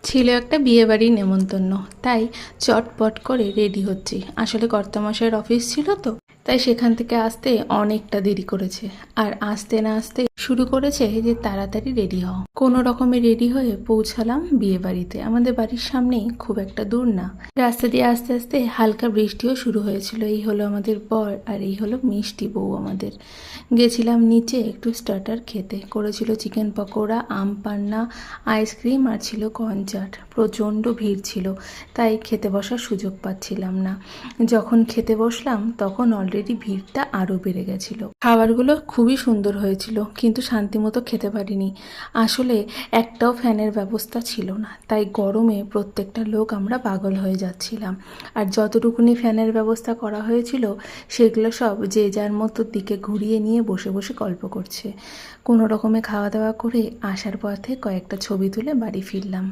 ছিল একটা বিয়েবাড়ির নেমন্তন্ন, তাই চটপট করে রেডি হচ্ছি। আসলে কর্তামশাইয়ের অফিস ছিল তো, তাই সেখান থেকে আসতে অনেকটা দেরি করেছে। আর আসতে না আসতে শুরু করেছে যে তাড়াতাড়ি রেডি হও। কোনো রকমে রেডি হয়ে পৌঁছালাম বিয়ে বাড়িতে। আমাদের বাড়ির সামনেই, খুব একটা দূর না। রাস্তা দিয়ে আস্তে আস্তে হালকা বৃষ্টিও শুরু হয়েছিল। এই হলো আমাদের বর, আর এই হলো মিষ্টি বউ আমাদের। গেছিলাম নিচে একটু স্টার্টার খেতে। করেছিল চিকেন পকোড়া, আম পান্না, আইসক্রিম, আর ছিল কর্নচাট। প্রচণ্ড ভিড় ছিল, তাই খেতে বসার সুযোগ পাচ্ছিলাম না। যখন খেতে বসলাম তখন অলরেডি ভিড়টা আরও বেড়ে গেছিলো। খাবারগুলো খুবই সুন্দর হয়েছিল, কিন্তু শান্তিমতো খেতে পারিনি। আসলে একটাও ফ্যানের ব্যবস্থা ছিল না, তাই গরমে প্রত্যেকটা লোক আমরা পাগল হয়ে যাচ্ছিলাম। আর যতটুকুনি ফ্যানের ব্যবস্থা করা হয়েছিল সেগুলো সব যে যার মতো দিকে ঘুরিয়ে নিয়ে বসে বসে গল্প করছে। কোনো রকমে খাওয়া দাওয়া করে আসার পথে কয়েকটা ছবি তুলে বাড়ি ফিরলাম।